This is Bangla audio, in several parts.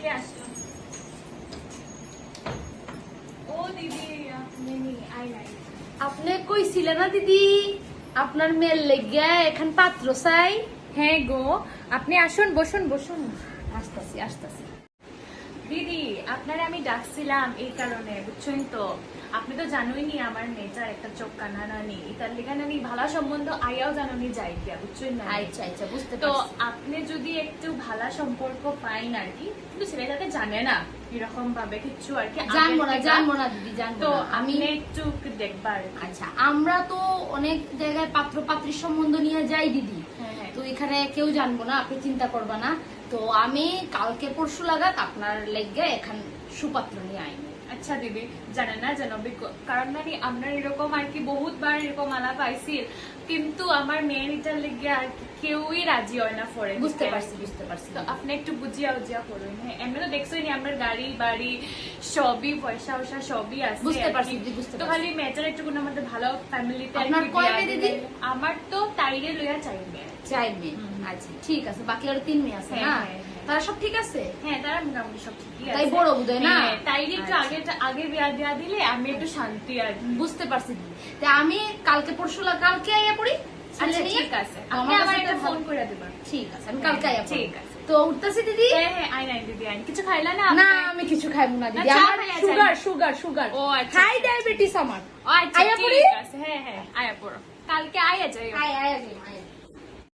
কে আসলো? ও দিদি আপনি আপনি কইছিলেন না দিদি আপনার মেয়ের লেগে এখান পাত্র চাই? হ্যাঁ গো, আপনি আসুন, বসুন বসুন। আসতাছি আসতাছি। দিদি আপনারা আমি ডাকছিলাম এই কারণে, বুঝছেন তো? আপনি তো জানোইনি আমার মেয়েটার একটা চোখ কানা নানি, এটার লেগে নানি ভালো সম্বন্ধ আয়াও জানোনি যাই গিয়া, বুঝছেন না? আচ্ছা আচ্ছা বুঝতে তো পারছি। আপনি যদি একটু ভালো সম্পর্ক পাইন আর কি, কিন্তু ছেলেটাতে জানে না এরকম ভাবে কিছু আর কি, জানবো না দিদি, জানবো তো না। আমি একটু দেখবার। আচ্ছা, আমরা তো অনেক জায়গায় পাত্র পাত্রীর সম্বন্ধ নিয়ে যাই দিদি। হ্যাঁ। তো এখানে কেউ জানবো না, আপনি চিন্তা করবা না। তো আমি কালকে পরশু লাগাত আপনার লেগে এখান সুপাত্র নিয়ে আইনি। আচ্ছা দিদি, জানেন না যেন, কারণ নানি আপনার এরকম আর কি বহুতবার এরকম আলাপ আইসি, কিন্তু আমার মেয়ের এটার লেগে আর কি কেউই রাজি হয় না ফরে। বুঝতে পারছি। তো আপনি একটু বুঝিয়া করুন। হ্যাঁ, এমনি তো দেখছোই নি আপনার গাড়ি বাড়ি সবই, পয়সা সবই আছে। বুঝতে পারছি। তো খালি মেয়েটার একটু কোনো আমাদের ভালো ফ্যামিলিতে। আপনার কয় মেয়ে দিদি? আমার তো তাইরে লইয়া চাইবে। আচ্ছা ঠিক আছে, বাকি আরো 3 মেয়ে আছে না? তারা সব ঠিক আছে? হ্যাঁ, তারা মোটামুটি সব ঠিকই আছে। তাই বড় বুঝায় না? তাইরে একটু আগে বিয়া দেয়া দিলে আমি একটু শান্তি আর কি। বুঝতে পারছি দিদি। তা আমি কালকে পরশু কালকে আইয়া পড়ি। আচ্ছা ঠিক আছে, আপনি আমার একটা ফোন করে দিবেন। ঠিক আছে, আমি কালকে আইয়া পড়ি। ঠিক আছে। তো উঠতেছি দিদি। হ্যাঁ আইন দিদি আইন। কিছু খাইলা না? না আমি কিছু খাইবো না দিদি, আচ্ছা, আমার সুগার ও আচ্ছা, হাই ডায়াবেটিস আমার। ও আচ্ছা আয়া পড়ি? ঠিক আছে। হ্যাঁ আয়া পড়ো, কালকে আয়া যাই। আয়া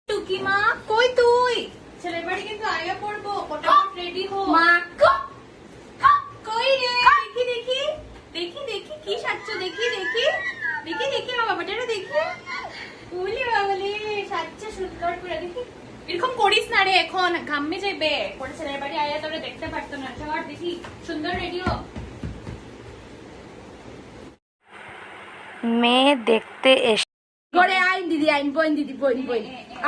টুকি মা কই তুই? ছেলের বাড়ি কিন্তু আয়া পড়বো, ফটাফট রেডি হো। মা কই রে? দেখি কি সাজছো, দেখি আমার বাবাটারে দেখি। উলি বাবালে সাজছে সুন্দর করে, দেখি এরকম করিস না রে, এখন ঘামে যাবে পরে ছেলের বাড়ি আয়া তোরে দেখতে পারতো না। চল দেখি সুন্দর রেডি হো। মেয়ে দেখতে এসে ঘরে আইন দিদি, আইন বইন দিদি, বইন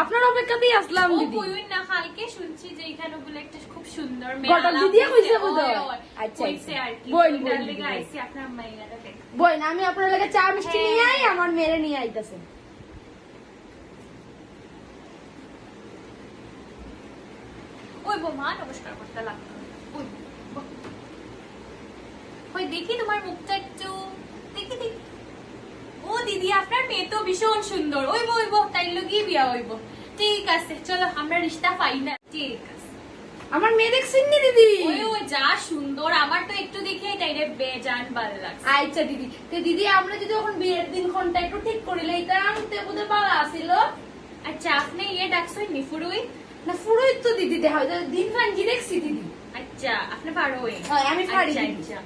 আপনার অপেক্ষাতেই আসলাম ও দিদি। কইউন না, কালকে শুনছি যে এখানে বলে একটা খুব সুন্দর গটক দিদি কইছে বোধহয়। আচ্ছা কইছে আর কি। বইন তার লেগে আইছি আপনার মাইয়াটা দেখ। বইন, আমি আপনার লাগে চা মিষ্টি নিয়ে আই, আমার মেরে নিয়ে আইতাছে। ওই বৌমা নমস্কার করতে লাগতো। ওই দেখি তোমার মুখটা একটু, দেখি। ও দিদি আপনার মেয়ে তো ভীষণ সুন্দর, ওই বইবো তাই লগি বিয়া হইব। ঠিক আছে চলো, আমরা রিশতা পাই না। ঠিক আছে। আমার মেয়ে দেখছেন নি দিদি? ওই যা সুন্দর, আমার তো একটু দেখে তাইরে বেজান ভালো লাগছে। আচ্ছা দিদি, তো দিদি আমরা যদি এখন বিয়ের দিন ঘন্টা একটু ঠিক করে লইতাম তে বোধহয় ভালো আছিল। আচ্ছা আপনি ডাকছেন নি ফুরুই? না ফুরুই তো দিদি দেখা হয় দিন ফাঙ্কি দেখছি দিদি। আচ্ছা আপনি পারো? হ্যাঁ আমি পারি। আচ্ছা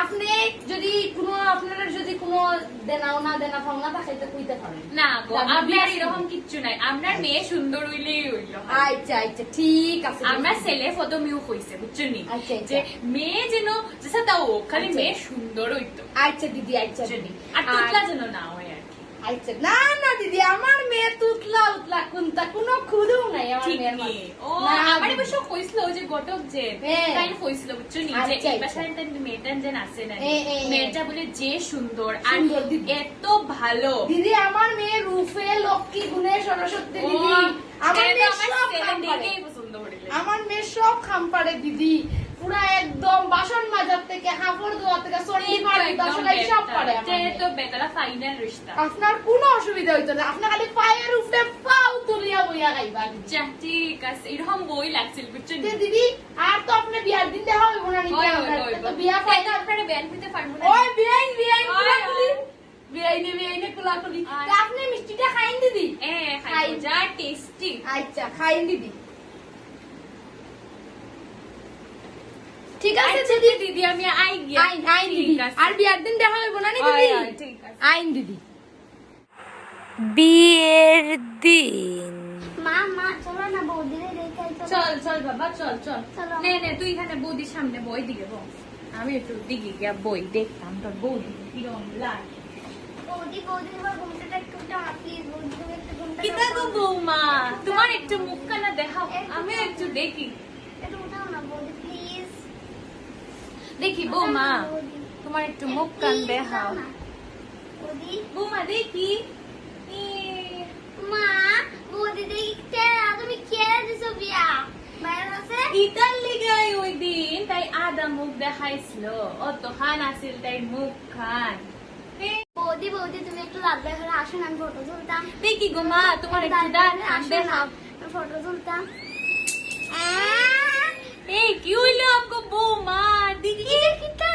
আপনি যদি কোনো আপনারা যদি কোনো দেনা ফাওনা থাকে তো কইতে পারেন। না গো, আমি আর এরকম কিচ্ছু নাই, আপনার মেয়ে সুন্দর হইলেই হইল। আচ্ছা ঠিক আছে। আমরা ছেলে ফটো মিউ কইছে, বুঝছেন নি? আচ্ছা, যে মেয়ে যেন যেসা তাও খালি আচ্ছা। মেয়ে সুন্দর হইতো। আচ্ছা দিদি, আচ্ছা দিদি। আর তুতলা যেন না হয় আর কি। আচ্ছা না দিদি, আমার মেয়ে তুতলা কোনটা কোনো খুদও নাই আমার ঠিক মেয়ের নেই। ও না, আমার দিদি। অবশ্য কইছিল যে গটক যে হ্যাঁ। তাই কইছিল, বুঝছেন নি? যে আচ্ছা, এই আচ্ছা। বাসায় মেয়েটা যেন আছে না, হ্যাঁ। মেয়েটা বলে যে সুন্দর আর সুন্দর দিদি। এত ভালো। দিদি আমার মেয়ে রূপে লক্ষ্মী গুণে সরস্বতী দিদি। আমার ছেলে তো মেয়ে আমার সব ছেলে খাম পারে। দেখেই পছন্দ করিলে। আমার মেয়ে সব খাম পারে দিদি, পুরা একদম বাসন মাজার থেকে কাপড় ধোয়া থেকে চন্ডি পাড়া সেলাই সব পারে আমার মেয়ে। তো বেতারা ফাইনাল রিশতা। আপনার কোনো অসুবিধা হইতো না, আপনার খালি পায়ের উপরে পাও তুলিয়া বইয়া গাইবা দিদি। যা ঠিক আছে, এরকম বই লাগছিল, বুঝছেন নি? তে দিদি আর তো আপনি বিয়ার দিন দেখা হইব না নিতে, তো বিয়া পাই না। আপনারা ব্যান হইতে পারবো না। ওই বিয়াইন ওই, বিয়াইনে কুলাকুলি। ওই। তা আপনি মিষ্টিটা খাইন দিদি? খাই যা টেস্টি। আচ্ছা খাইন দিদি। ঠিক আছে আচ্ছা দিদি, দিদি আমি আই গিয়া। আইন দিদি। ঠিক আছে। আর বিয়ার দিন দেখা হইব না নি দিদি? ওই, ঠিক আছে। আইন দিদি। বিয়ের দিন মা চলো না বৌদিরে দেখে চল বাবা চল। চলো। নে তুই এখানে বৌদির সামনে বই দিকে বল, আমি একটু দিকে গিয়া বই দেখতাম তোর বৌদি কিরম লাগে। বৌদি এবার ঘুমটা একটু প্লিজ বৌদি তুমি একটু ঘুমটা কিতা গো বৌমা, তোমার একটু মুখখানা দেখাও, আমিও একটু দেখি। একটু উঠাও না বৌদি প্লিজ দেখি বৌমা, তোমার একটু মুখ কান দেখাও। বৌদি বৌমা দেখি। মা বৌদি দেখতে তুমি কে দিছো বিয়া বাইরে আছে ইতার লিগাই ওই দিন তাই আদা মুখ দেখাইছিল, অত খান আছিল তাই মুখ খান। বৌদি বৌদি তুমি একটু লাভবাই ঘরে আসুন, আমি ফটো তুলতাম। দেখি গো মা তোমার একটু দেখাও। ফটো তুলতাম। এই কি হইলো আমগো বৌমা, দেখি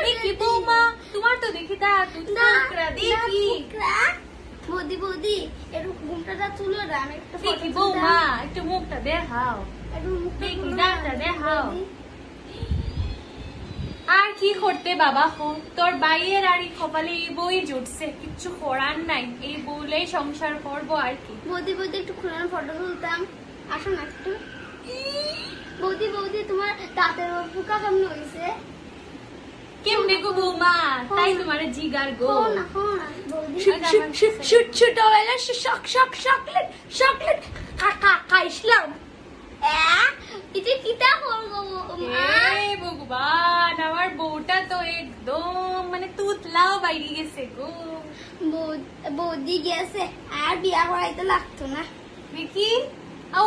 দেখি বৌমা তোমার তো দেখি তা টুকরা দেখি। বৌদি বৌদি একটু ঘুমটাটা তুলো না, আমি একটা ফটো দেখি বৌমা একটু মুখটা দেখাও, একটু মুখটা দেখি তুলো দাঁতটা না, দেখাও। বৌদি। আর কি করতে বাবা হো, তোর বাইয়ের আর কপালে এই বই জুটছে, কিচ্ছু করার নাই, এই বউলেই সংসার করবো আর কি। বৌদি বৌদি একটু খুলে ফটো তুলতাম, আসো না একটু। বৌদি বৌদি তোমার দাঁতের পোকা কেমন হয়েছে? কেমনে গো বৌমা, তাই তোমার জিগার গো। হো না বৌদি। ছোটবেলা চকলেট চকলেট খাইছিলাম। এটা কিটা করবো মা? এ ভগবান, আমার বউটা তো একদম মানে তুতলাও বাইরে গেছে গো। বৌদি গেছে, আর বিয়া করাইতে লাগতো না। দেখি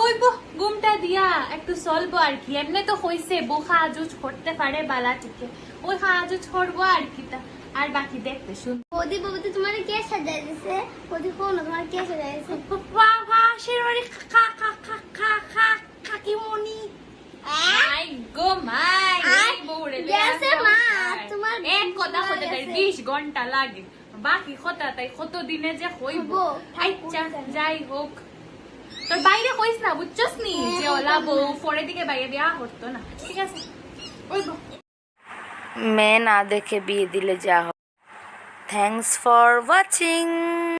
ওই ঘুমটা দিয়া একটু চলবো আর কি, এমনি তো হইছে বউ খাজুজ করতে পারে বালা থেকে, ওই খাজুজ করবো আর কি তা, আর বাকি দেখতে শুন। বৌদি বৌদি তোমার কে সাজাই দিছে? বৌদি কোন তোমার কে সাজাই দিছে? পাশের বাড়ি কাকিমণি। মাই গো মাই, এই বউরে লইয়া গেছে মা, সংসার। তোমার এক কথা বিছানা হতে তাই গেছে। 20 ঘন্টা লাগে, বাকি কথা তাই কত দিনে যে হইব। হবো, আচ্ছা যাই হোক, তোর বাইরে কইস না বুঝছস নি যে ওলা বউ পরে দিকে বাইরে বিয়া করতো না, ঠিক আছে? ওই গো মেয়ে না দেখে বিয়ে দিলে যা হয়। Thanks for watching.